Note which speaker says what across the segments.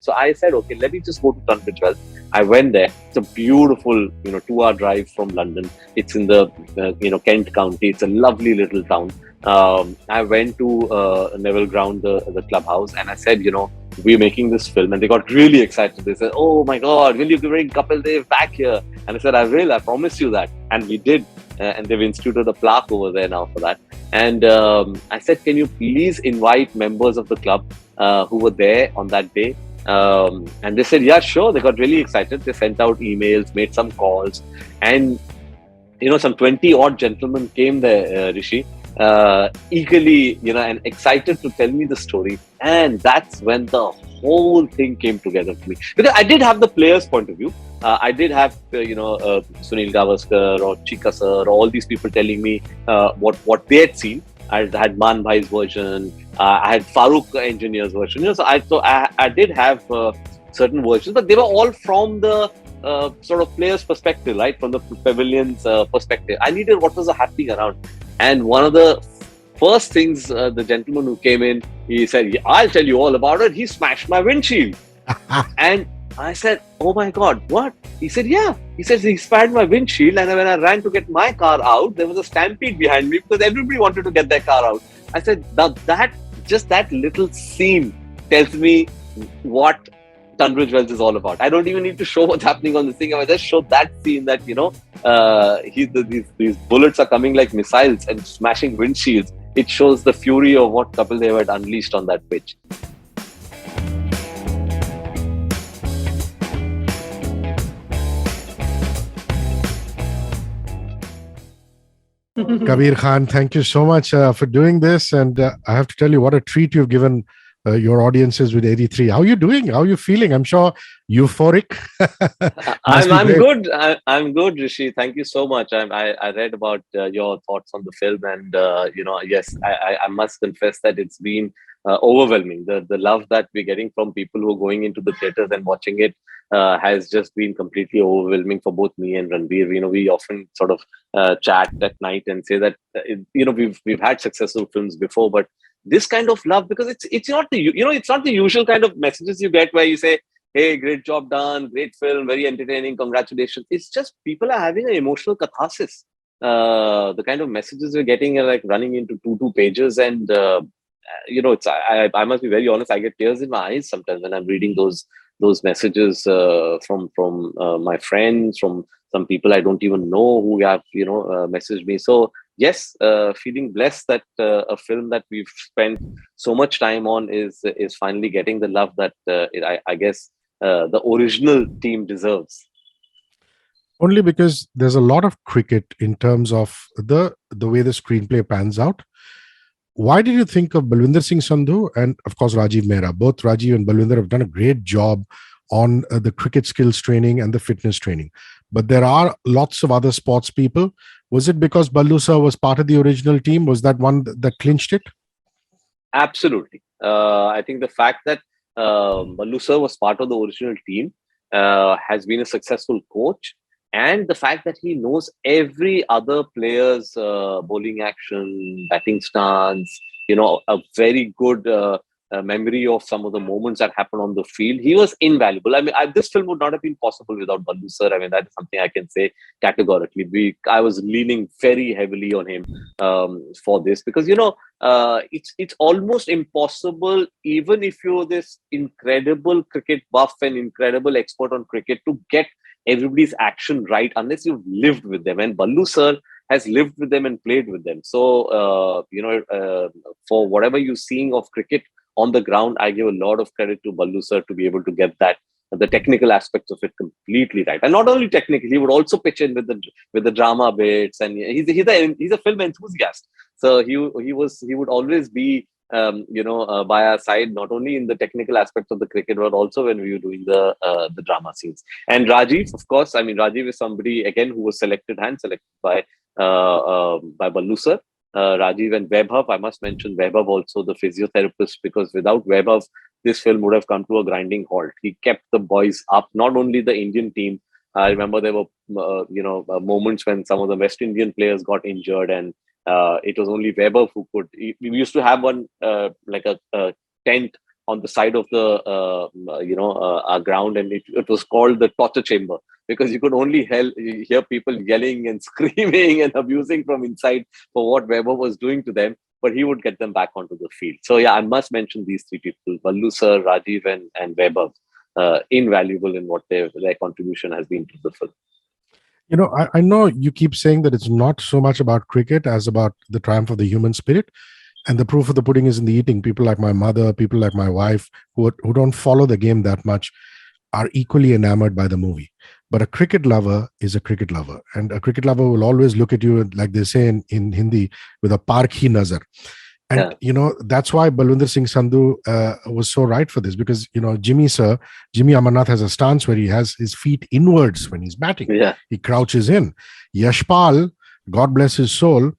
Speaker 1: So I said, okay, let me just go to Tunbridge Wells. I went there. It's a beautiful, 2-hour drive from London. It's in the, Kent County. It's a lovely little town. I went to Neville Ground, the clubhouse, and I said, we're making this film. And they got really excited. They said, oh my God, will you bring Kapil Dev back here? And I said, I will. I promise you that. And we did. And they've instituted a plaque over there now for that. And I said, can you please invite members of the club who were there on that day? And they said, yeah, sure. They got really excited. They sent out emails, made some calls, and some 20 odd gentlemen came there, Rishi, eagerly, and excited to tell me the story. And that's when the whole thing came together for me. Because I did have the player's point of view. I did have, Sunil Gavaskar or Chika sir, or all these people telling me what they had seen. I had Man Bhai's version. I had Farooq engineer's version. So I did have certain versions, but they were all from the sort of player's perspective, right? From the pavilion's perspective. I needed what was happening around. And one of the first things, the gentleman who came in, he said, I'll tell you all about it. He smashed my windshield. And I said, oh my God, what? He said, yeah. He says he smashed my windshield, and when I ran to get my car out, there was a stampede behind me because everybody wanted to get their car out. I said, that little scene tells me what Tunbridge Wells is all about. I don't even need to show what's happening on the thing. I just show that scene that, these bullets are coming like missiles and smashing windshields. It shows the fury of what Kapil Dev had unleashed on that pitch.
Speaker 2: Kabir Khan, thank you so much for doing this. And I have to tell you, what a treat you've given your audiences with 83. How are you doing? How are you feeling? I'm sure euphoric.
Speaker 1: I'm good. I'm good, Rishi. Thank you so much. I read about your thoughts on the film, and yes, I must confess that it's been overwhelming. The love that we're getting from people who are going into the theaters and watching it has just been completely overwhelming for both me and Ranveer. We often sort of chat at night and say that we've had successful films before, but this kind of love, because it's not it's not the usual kind of messages you get where you say, hey, great job done, great film, very entertaining, congratulations. It's just people are having an emotional catharsis. The kind of messages we're getting are like running into two pages, and it's I must be very honest, I get tears in my eyes sometimes when I'm reading those messages from my friends, from some people I don't even know who have messaged me. So yes, feeling blessed that a film that we've spent so much time on is finally getting the love that I guess the original team deserves.
Speaker 2: Only because there's a lot of cricket in terms of the way the screenplay pans out. Why did you think of Balwinder Singh Sandhu and, of course, Rajiv Mehra? Both Rajiv and Balwinder have done a great job on the cricket skills training and the fitness training. But there are lots of other sports people. Was it because Ballu sir was part of the original team? Was that one that clinched it?
Speaker 1: Absolutely. I think the fact that Ballu sir was part of the original team has been a successful coach. And the fact that he knows every other player's bowling action, batting stance, a very good memory of some of the moments that happened on the field. He was invaluable. I mean, this film would not have been possible without Ballu sir. I mean, that is something I can say categorically. I was leaning very heavily on him for this because, it's almost impossible, even if you're this incredible cricket buff and incredible expert on cricket, to get everybody's action right unless you've lived with them. And Ballu sir has lived with them and played with them. So, for whatever you're seeing of cricket on the ground, I give a lot of credit to Ballu sir to be able to get the technical aspects of it completely right. And not only technically, he would also pitch in with the drama bits, and he's a film enthusiast. So he would always be by our side, not only in the technical aspects of the cricket, but also when we were doing the drama scenes. And Rajiv, of course, I mean, Rajiv is somebody again who was hand selected by Ballu sir. Rajiv and Vaibhav, I must mention Vaibhav also, the physiotherapist, because without Vaibhav, this film would have come to a grinding halt. He kept the boys up, not only the Indian team. I remember there were moments when some of the West Indian players got injured, and it was only Vaibhav who could. We used to have one like a tent on the side of the our ground, and it was called the torture chamber, because you could only hear people yelling and screaming and abusing from inside for what Weber was doing to them, but he would get them back onto the field. So yeah, I must mention these three people: Ballu sir, Rajiv, and Weber. Invaluable in what their contribution has been to the film.
Speaker 2: I know you keep saying that it's not so much about cricket as about the triumph of the human spirit. And the proof of the pudding is in the eating. People like my mother, people like my wife, who don't follow the game that much, are equally enamored by the movie. But a cricket lover is a cricket lover. And a cricket lover will always look at you, like they say in Hindi, with a parkhi nazar. And, that's why Balwinder Singh Sandhu was so right for this, because, Jimmy Amarnath has a stance where he has his feet inwards when he's batting.
Speaker 1: Yeah.
Speaker 2: He crouches in. Yashpal, God bless his soul,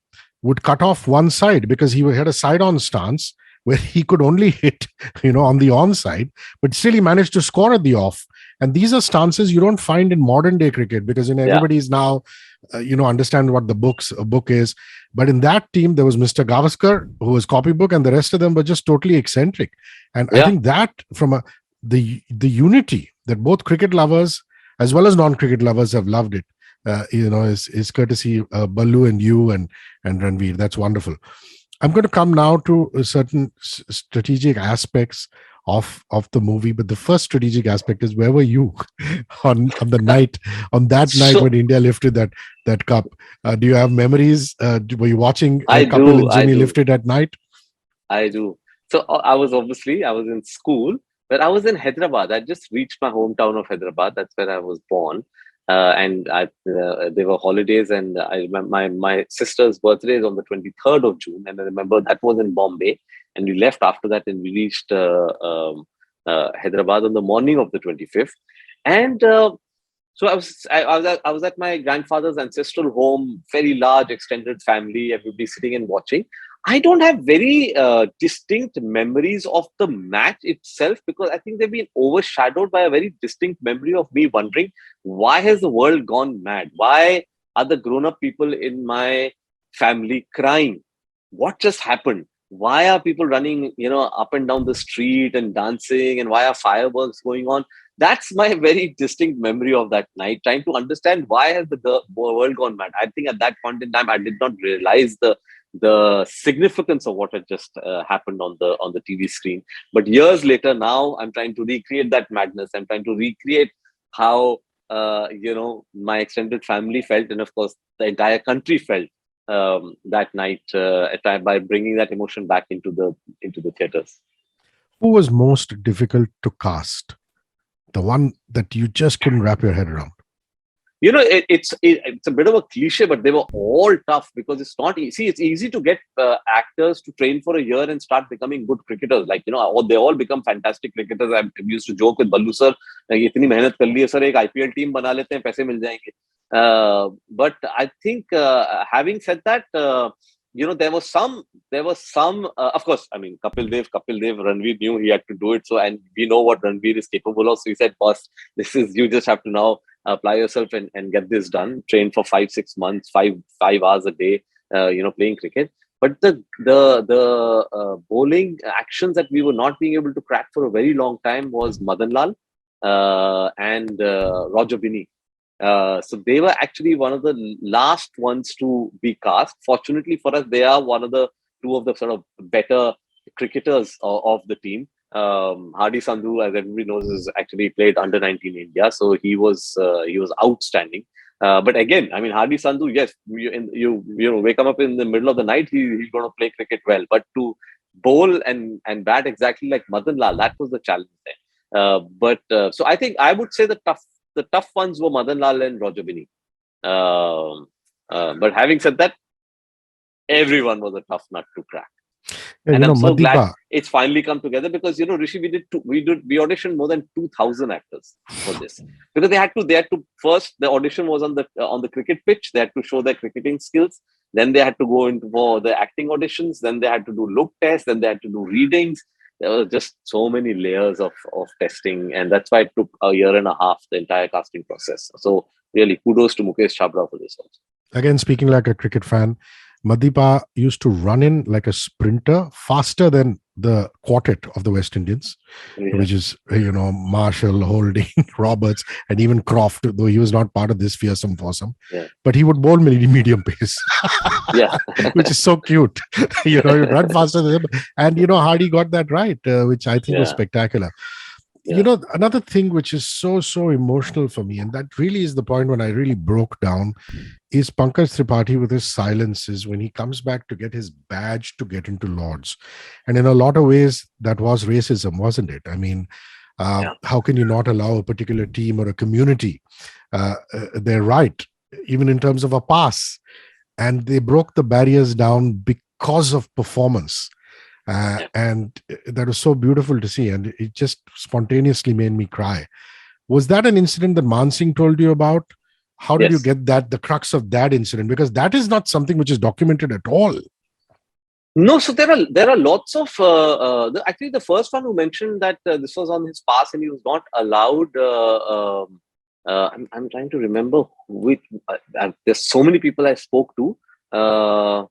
Speaker 2: would cut off one side because he had a side-on stance where he could only hit, on the on side, but still he managed to score at the off. And these are stances you don't find in modern day cricket, because everybody's now, understand what a book is. But in that team, there was Mr. Gavaskar, who was copybook, and the rest of them were just totally eccentric. And I think that from the unity that both cricket lovers as well as non-cricket lovers have loved it, is courtesy Ballu and you and Ranveer. That's wonderful. I'm going to come now to certain strategic aspects of the movie, but the first strategic aspect is, where were you on that night when India lifted that cup? Do you have memories? Were you watching Kapil and Jimmy lift it at night?
Speaker 1: I do. So I was in school, but I was in Hyderabad. I just reached my hometown of Hyderabad. That's where I was born. And there were holidays, and I remember my sister's birthday is on the 23rd of June, and I remember that was in Bombay, and we left after that, and we reached Hyderabad on the morning of the 25th, and so I was at my grandfather's ancestral home, very large extended family, everybody sitting and watching. I don't have very distinct memories of the match itself, because I think they've been overshadowed by a very distinct memory of me wondering, why has the world gone mad? Why are the grown-up people in my family crying? What just happened? Why are people running, up and down the street and dancing? And why are fireworks going on? That's my very distinct memory of that night, trying to understand why has the world gone mad. I think at that point in time, I did not realize the significance of what had just happened on the TV screen. But years later, now I'm trying to recreate that madness. I'm trying to recreate how my extended family felt, and of course the entire country felt that night, by bringing that emotion back into the theaters.
Speaker 2: Who was most difficult to cast? The one that you just couldn't wrap your head around?
Speaker 1: It's a bit of a cliche, but they were all tough, because it's not easy. It's easy to get actors to train for a year and start becoming good cricketers. Like, they all become fantastic cricketers. I used to joke with Ballu sir, itni mehnat kar liye sir, ek IPL team bana lete hain, paise mil jayenge. But I think, having said that, there was some, of course, I mean, Kapil Dev, Ranveer knew he had to do it. So, and we know what Ranveer is capable of. So he said, boss, you just have to now apply yourself and get this done. Train for 5-6 months, 5 hours a day, playing cricket. But the bowling actions that we were not being able to crack for a very long time was Madan Lal and Roger Binney. So they were actually one of the last ones to be cast. Fortunately for us, they are two of the sort of better cricketers of the team. Hardy Sandhu, as everybody knows, is actually played under 19 India, so he was outstanding. But again, I mean, Hardy Sandhu, yes, you wake him up in the middle of the night, he's going to play cricket well. But to bowl and bat exactly like Madan Lal, that was the challenge there. So I think I would say the tough ones were Madan Lal and Roger Binney. But having said that, everyone was a tough nut to crack.
Speaker 2: Yeah,
Speaker 1: and I'm so glad it's finally come together, because Rishi, we auditioned more than 2,000 actors for this, because they had to first, the audition was on the cricket pitch. They had to show their cricketing skills. Then they had to go into for the acting auditions. Then they had to do look tests. Then they had to do readings. There were just so many layers of testing, and that's why it took a year and a half, the entire casting process. So really, kudos to Mukesh Chabra for this also.
Speaker 2: Again, speaking like a cricket fan, Madipa used to run in like a sprinter, faster than the quartet of the West Indians,
Speaker 1: Yeah.
Speaker 2: which is, Marshall, Holding, Roberts, and even Croft, though he was not part of this fearsome foursome.
Speaker 1: Yeah.
Speaker 2: But he would bowl medium pace,
Speaker 1: Yeah.
Speaker 2: which is so cute. He'd run faster than them. And, Hardy got that right, which I think was
Speaker 1: Yeah.
Speaker 2: spectacular.
Speaker 1: Yeah.
Speaker 2: Another thing which is so, so emotional for me, and that really is the point when I really broke down, is Pankaj Tripathi with his silences when he comes back to get his badge to get into Lords. And in a lot of ways, that was racism, wasn't it? I mean,
Speaker 1: Yeah.
Speaker 2: how can you not allow a particular team or a community their right, even in terms of a pass? And they broke the barriers down because of performance.
Speaker 1: Yeah.
Speaker 2: And that was so beautiful to see. And it just spontaneously made me cry. Was that an incident that Mansingh told you about? How did you
Speaker 1: Yes.
Speaker 2: get the crux of that incident? Because that is not something which is documented at all.
Speaker 1: No, so there are lots of actually the first one who mentioned that this was on his pass and he was not allowed. I'm trying to remember which. There's so many people I spoke to. The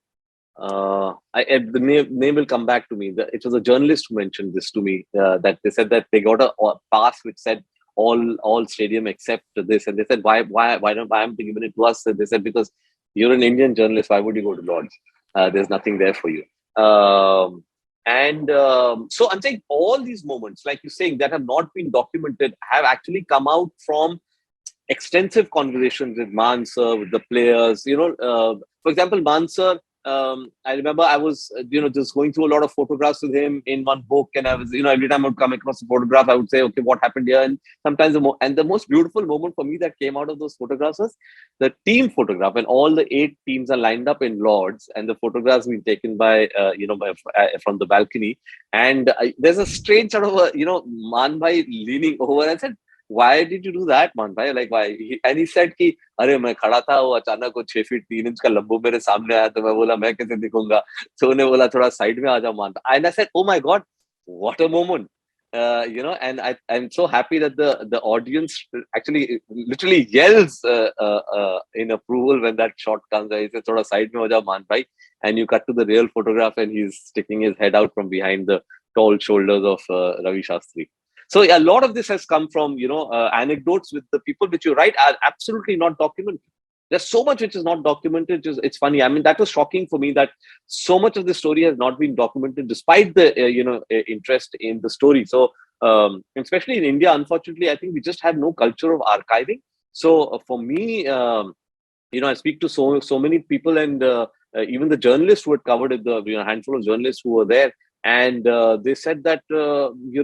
Speaker 1: name will come back to me. It was a journalist who mentioned this to me. That they said that they got a pass which said all stadium except this, and they said why don't why haven't they given it to us? And they said because you're an Indian journalist, why would you go to Lords? There's nothing there for you. So I'm saying all these moments, like you're saying, that have not been documented, have actually come out from extensive conversations with Mansur, with the players. For example, Mansur. I remember I was, just going through a lot of photographs with him in one book, and I was, every time I would come across a photograph, I would say, okay, what happened here? And sometimes the most beautiful moment for me that came out of those photographs was the team photograph, and all the 8 teams are lined up in Lords, and the photographs being taken from the balcony, and there's a strange sort of Man Bhai leaning over and said, why did you do that, Man Bhai? Like, why? And he said कि अरे मैं खड़ा था, वो अचानक वो 6 feet 3 inch का लंबू मेरे सामने आया, तो मैं बोला मैं कैसे दिखूंगा? तो उन्हें बोला थोड़ा साइड में आ जाओ, मान. And I said, oh my god, what a moment. And I'm so happy that the audience actually literally yells in approval when that shot comes. He says, "Thoda side mein ho jao, Man bhai," and you cut to the real photograph, and he's sticking his head out from behind the tall shoulders of Ravi Shastri. So a lot of this has come from anecdotes with the people which you write are absolutely not documented. There's so much which is not documented. It's funny. I mean, that was shocking for me that so much of the story has not been documented, despite the interest in the story. So especially in India, unfortunately, I think we just have no culture of archiving. So for me, I speak to so many people, and even the journalists who had covered it, the handful of journalists who were there, and they said that we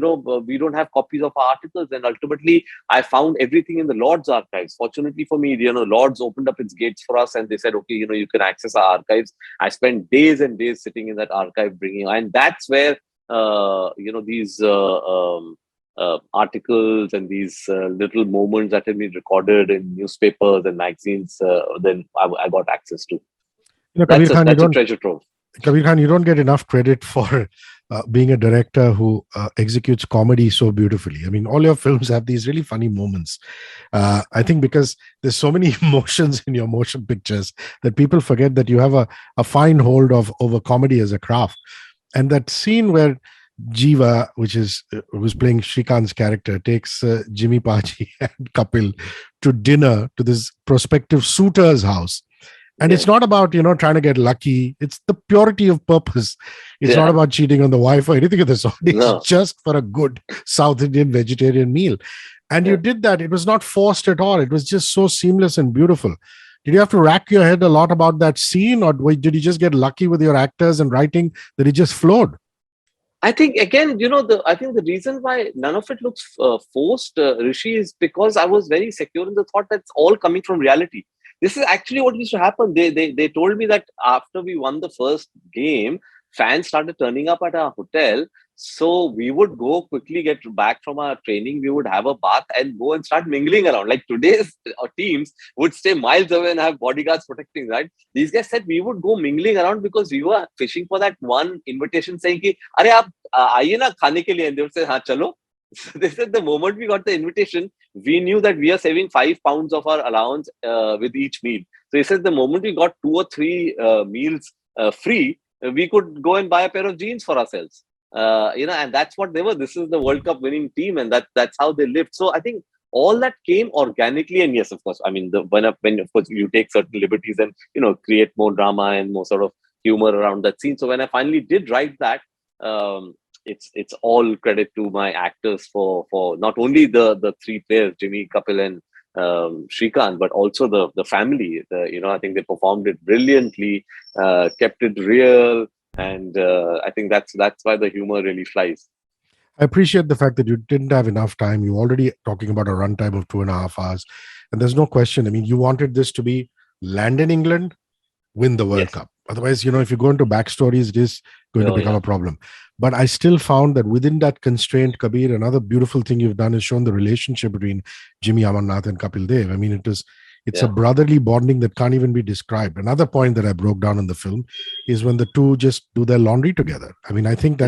Speaker 1: don't have copies of our articles, and ultimately I found everything in the Lord's archives. Fortunately for me, Lord's opened up its gates for us, and they said, okay, you can access our archives. I spent days and days sitting in that archive bringing, and that's where these articles and these little moments that have been recorded in newspapers and magazines, then I got access to.
Speaker 2: Kabir Khan,
Speaker 1: That's a treasure trove.
Speaker 2: Kabir Khan, you don't get enough credit for being a director who executes comedy so beautifully. I mean, all your films have these really funny moments. I think because there's so many emotions in your motion pictures that people forget that you have a fine hold over comedy as a craft. And that scene where Jiva, who's playing Shrikant's character, takes Jimmy Paji and Kapil to dinner to this prospective suitor's house. And it's not about, trying to get lucky. It's the purity of purpose. It's not about cheating on the wife or anything of the sort. It's just for a good South Indian vegetarian meal. And you did that. It was not forced at all. It was just so seamless and beautiful. Did you have to rack your head a lot about that scene, or did you just get lucky with your actors and writing that it just flowed?
Speaker 1: I think, again, I think the reason why none of it looks forced, Rishi, is because I was very secure in the thought that it's all coming from reality. This is actually what used to happen. They told me that after we won the first game, fans started turning up at our hotel. So we would go quickly, get back from our training. We would have a bath and go and start mingling around. Like today's teams would stay miles away and have bodyguards protecting, right? These guys said we would go mingling around because we were fishing for that one invitation saying, ki, "Arey aap aaiye na khane ke liye." And they would say, "Ha, chalo." So they said the moment we got the invitation, we knew that we are saving 5 pounds of our allowance with each meal. So he said the moment we got 2 or 3 meals free, we could go and buy a pair of jeans for ourselves. And that's what they were. This is the World Cup winning team, and that's how they lived. So I think all that came organically. And yes, of course, I mean, when of course you take certain liberties and create more drama and more sort of humor around that scene. So when I finally did write that, it's all credit to my actors for not only the three players, Jimmy, Kapil, and Shrikant, but also the family. I think they performed it brilliantly, kept it real, and I think that's why the humor really flies.
Speaker 2: I appreciate the fact that you didn't have enough time. You're already talking about a runtime of 2.5 hours. And there's no question. I mean, you wanted this to be land in England, win the World
Speaker 1: Yes.
Speaker 2: Cup. Otherwise, if you go into backstories, it is going to become
Speaker 1: Yeah.
Speaker 2: a problem. But I still found that within that constraint, Kabir, another beautiful thing you've done is shown the relationship between Jimmy Amarnath and Kapil Dev. I mean, it's
Speaker 1: Yeah.
Speaker 2: a brotherly bonding that can't even be described. Another point that I broke down in the film is when the two just do their laundry together. I mean, I think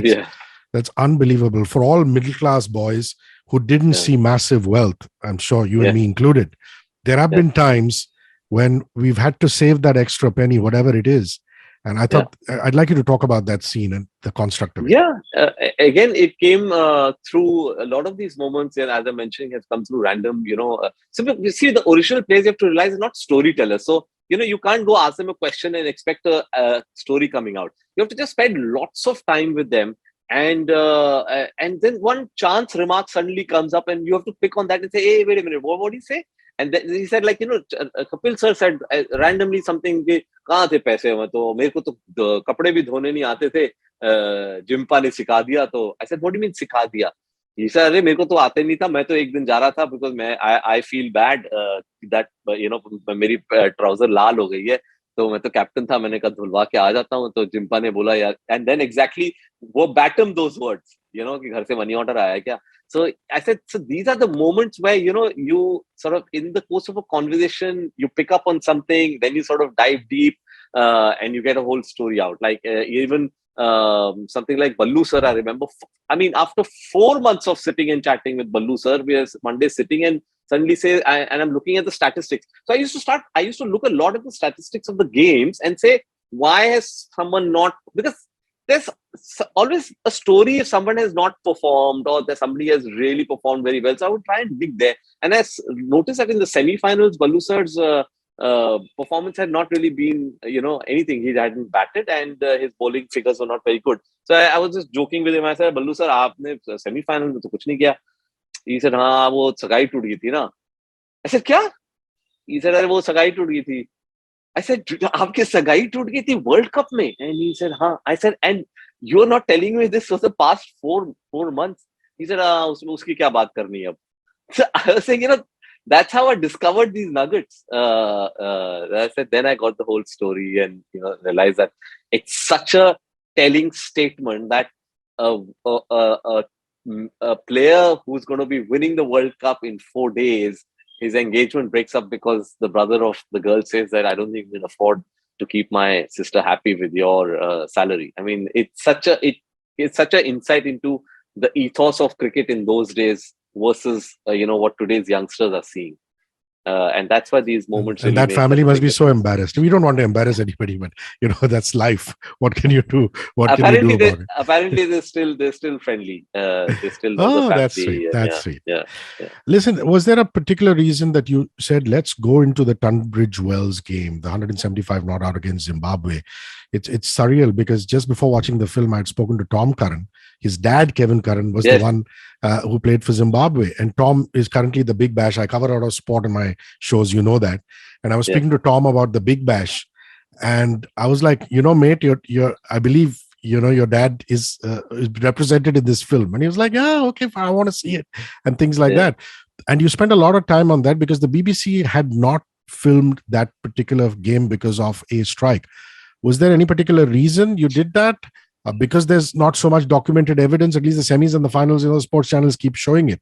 Speaker 2: that's unbelievable for all middle class boys who didn't see massive wealth. I'm sure you and me included. There have been times when we've had to save that extra penny, whatever it is. And I thought I'd like you to talk about that scene and the construct of it.
Speaker 1: Yeah. Again, it came through a lot of these moments, and as I'm mentioning, has come through random, So you see, the original plays, you have to realize, are not storytellers. So, you can't go ask them a question and expect a story coming out. You have to just spend lots of time with them. And then one chance remark suddenly comes up, and you have to pick on that and say, "Hey, wait a minute, what did he say?" And then he said, Kapil sir said randomly something. कहाँ थे पैसे? मैं तो मेरे को तो कपड़े भी धोने नहीं आते थे. जिम्पा ने सिखा दिया. तो I said, what do you mean सिखा दिया? He said, अरे मेरे को तो आते नहीं था. मैं तो एक दिन जा रहा था because I feel bad that मेरी ट्राउजर लाल हो गई है. तो मैं तो कैप्टन था. मैंने कहा धुलवा के आ जाता हूँ. तो जिम्पा ने बोला यार. And then exactly वो batum those words. कि घर से मनी ऑर्डर आया क्या? So I said, so these are the moments where, you sort of, in the course of a conversation, you pick up on something, then you sort of dive deep, and you get a whole story out. Like even something like Ballu sir, I remember, after 4 months of sitting and chatting with Ballu sir, we were one day sitting and suddenly and I'm looking at the statistics. So I used to look a lot at the statistics of the games and say, why has someone not, because there's always a story if someone has not performed or that somebody has really performed very well. So I would try and dig there. And I noticed that in the semi-finals, Ballu sir's performance had not really been, anything. He hadn't batted and his bowling figures were not very good. So I was just joking with him. I said, Ballu sir, aapne semi-final mein to kuch nahi kiya. He said, हाँ वो सगाई टूट गई थी ना. I said, क्या? He said, अरे वो सगाई टूट गई थी. I said, आपके सगाई टूट गई थी वर्ल्ड कप में? And he said, हाँ. I said, and you're not telling me this for the past four months? He said, उसकी क्या बात करनी है अब? So I was saying, that's how I discovered these nuggets. I said, then I got the whole story and realized that it's such a telling statement that a player who's going to be winning the World Cup in 4 days, his engagement breaks up because the brother of the girl says that I don't think we can afford to keep my sister happy with your salary. I mean, it's such an insight into the ethos of cricket in those days versus what today's youngsters are seeing. And that's why these moments
Speaker 2: and
Speaker 1: really
Speaker 2: that family must be so embarrassed. We don't want to embarrass anybody, but that's life. What can you do? What can you do about it?
Speaker 1: Apparently they're still friendly. They still know the family.
Speaker 2: That's sweet. That's sweet.
Speaker 1: Yeah.
Speaker 2: Listen, was there a particular reason that you said, let's go into the Tunbridge Wells game, the 175 not out against Zimbabwe? It's surreal because just before watching the film, I had spoken to Tom Curran. His dad, Kevin Curran, was the one who played for Zimbabwe. And Tom is currently the Big Bash. I cover a lot of sport in my shows, that. And I was speaking to Tom about the Big Bash. And I was like, mate, I believe, your dad is represented in this film. And he was like, yeah, okay, I want to see it. And things like that. And you spent a lot of time on that because the BBC had not filmed that particular game because of a strike. Was there any particular reason you did that? Because there's not so much documented evidence, at least the semis and the finals, sports channels keep showing it.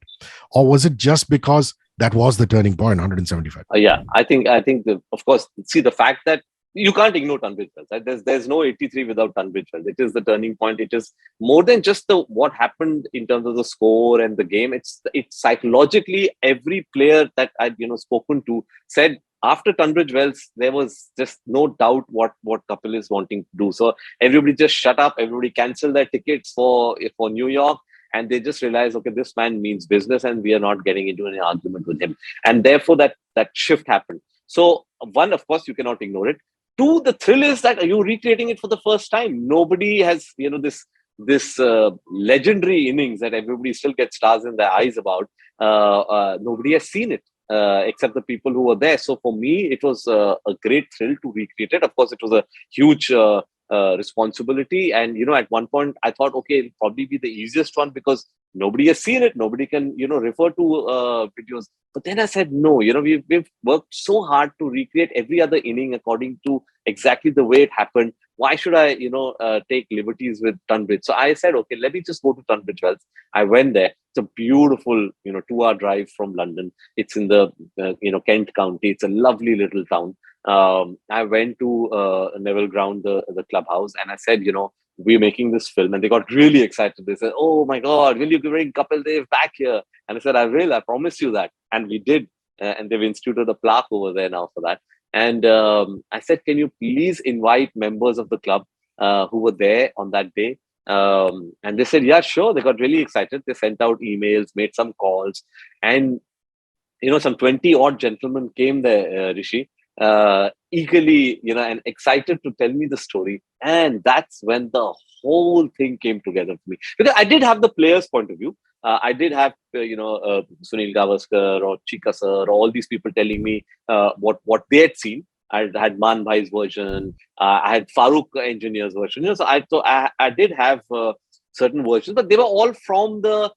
Speaker 2: Or was it just because that was the turning point, 175?
Speaker 1: I think of course, see the fact that you can't ignore Tunbridge Wells. Right? There's no 83 without Tunbridge Wells. It is the turning point. It is more than just the what happened in terms of the score and the game. It's psychologically every player that I'd spoken to said after Tunbridge Wells there was just no doubt what Kapil is wanting to do. So everybody just shut up. Everybody canceled their tickets for New York. And they just realized, okay, this man means business, and we are not getting into any argument with him. And therefore, that shift happened. So, one, of course, you cannot ignore it. Two, the thrill is that you're recreating it for the first time. Nobody has, this legendary innings that everybody still gets stars in their eyes about. Nobody has seen it except the people who were there. So for me, it was a great thrill to recreate it. Of course, it was a huge responsibility, and at one point I thought, okay, it'll probably be the easiest one because nobody has seen it, nobody can refer to videos. But then I said, no, we've worked so hard to recreate every other inning according to exactly the way it happened. Why should I take liberties with Tunbridge? So I said, okay, let me just go to Tunbridge Wells. I went there. It's a beautiful 2-hour drive from London. It's in the Kent County. It's a lovely little town. I went to Neville Ground, the clubhouse, and I said, we're making this film. And they got really excited. They said, oh my God, will you bring Kapil Dev back here? And I said, I will, I promise you that. And we did. And they've instituted a plaque over there now for that. And I said, can you please invite members of the club who were there on that day? And they said, yeah, sure. They got really excited. They sent out emails, made some calls. And, some 20 odd gentlemen came there, Rishi, eagerly, and excited to tell me the story. And that's when the whole thing came together for me. Because I did have the player's point of view. I did have, Sunil Gavaskar or Chika sir, all these people telling me what they had seen. I had Man Bhai's version. I had Farooq engineer's version. So I did have certain versions, but they were all from the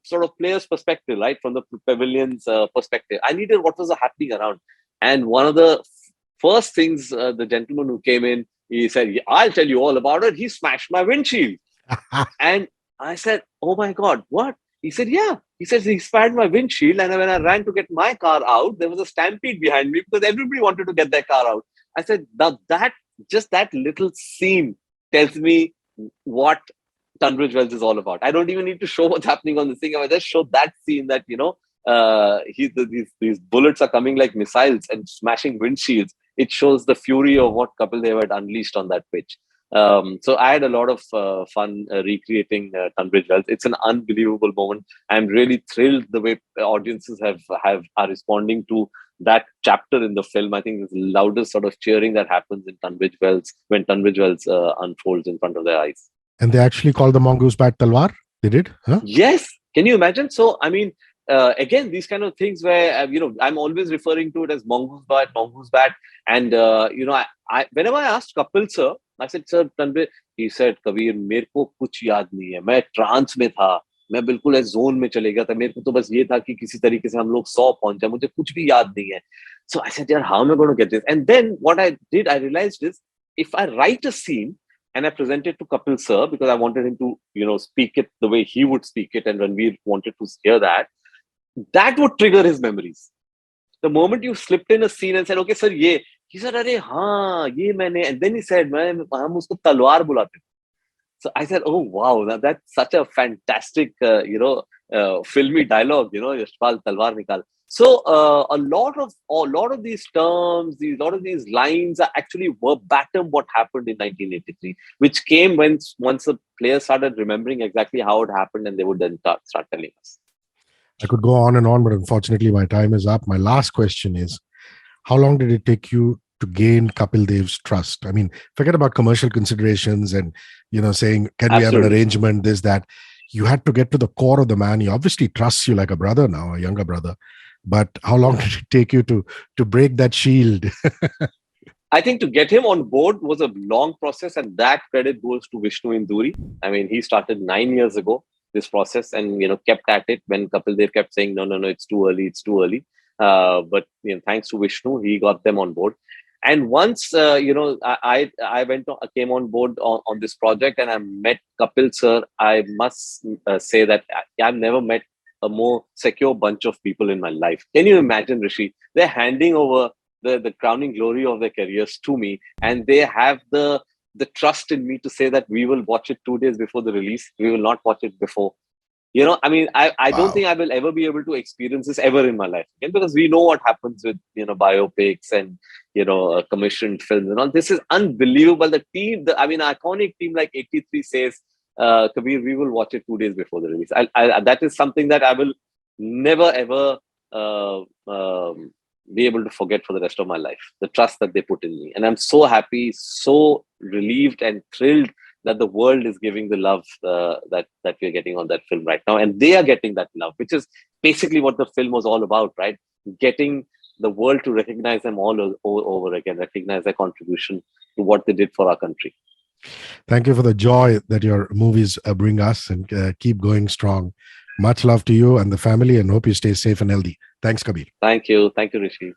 Speaker 1: sort of player's perspective, right? From the pavilion's perspective. I needed what was happening around. And one of the first things, the gentleman who came in, he said, I'll tell you all about it. He smashed my windshield. And I said, oh my God, what? He said, yeah. He says, he smashed my windshield. And when I ran to get my car out, there was a stampede behind me because everybody wanted to get their car out. I said, that little scene tells me what Tunbridge Wells is all about. I don't even need to show what's happening on the thing. I just show that scene that, these bullets are coming like missiles and smashing windshields. It shows the fury of what Kapil Dev had unleashed on that pitch. So I had a lot of fun recreating Tunbridge Wells. It's an unbelievable moment. I'm really thrilled the way audiences are responding to that chapter in the film. I think it's the loudest sort of cheering that happens in Tunbridge Wells when Tunbridge Wells unfolds in front of their eyes.
Speaker 2: And they actually called the mongoose bat Talwar? They did? Huh?
Speaker 1: Yes. Can you imagine? So, I mean, again, these kind of things where, I'm always referring to it as mongoose bat. And, I whenever I asked Kapil sir, I said, sir, Tanvir, he said, Kabir, मेरे को कुछ याद नहीं है. मैं trans में था. मैं बिल्कुल जोन में चले गया था. मेरे को तो बस ये था कि किसी तरीके से हम लोग 100 पहुंच जाए. मुझे कुछ भी याद नहीं है. So I said, how am I going to get this? And then what I did, I realized is, if I write a scene and I present it to Kapil sir, because I wanted him to, speak it the way he would speak it, and Ranveer wanted to hear that would trigger his memories. The moment you slipped in a scene and said, okay, sir, ye, he said, "Arey, haan, ye maine," and then he said, "Hum usko talwar bulate." So I said, oh wow, that's such a fantastic, filmy dialogue, Yashpal Talwar Nikal. So a lot of these terms, a lot of these lines are actually verbatim what happened in 1983, which came once the players started remembering exactly how it happened, and they would then start telling us.
Speaker 2: I could go on and on, but unfortunately my time is up. My last question is, how long did it take you to gain Kapil Dev's trust? I mean, forget about commercial considerations and, saying, can we have an arrangement, this, that. You had to get to the core of the man. He obviously trusts you like a brother now, a younger brother. But how long did it take you to break that shield?
Speaker 1: I think to get him on board was a long process, and that credit goes to Vishnu Induri. I mean, he started 9 years ago, this process, and kept at it when Kapil Dev kept saying, no, it's too early. But thanks to Vishnu, he got them on board. And once I came on board on this project, and I met Kapil sir, I must say that I've never met a more secure bunch of people in my life. Can you imagine, Rishi? They're handing over the crowning glory of their careers to me, and they have the trust in me to say that we will watch it 2 days before the release. We will not watch it before. I mean, I don't
Speaker 2: Wow.
Speaker 1: think I will ever be able to experience this ever in my life again, because we know what happens with, biopics and, commissioned films and all. This is unbelievable. The team, I mean, iconic team like 83 says, Kabir, we will watch it 2 days before the release. That is something that I will never, ever uh, be able to forget for the rest of my life. The trust that they put in me. And I'm so happy, so relieved and thrilled that the world is giving the love that we're getting on that film right now, and they are getting that love, which is basically what the film was all about, right? Getting the world to recognize them all over again, recognize their contribution to what they did for our country.
Speaker 2: Thank you for the joy that your movies bring us, and keep going strong. Much love to you and the family, and hope you stay safe and healthy. Thanks, Kabir.
Speaker 1: Thank you, Rishi.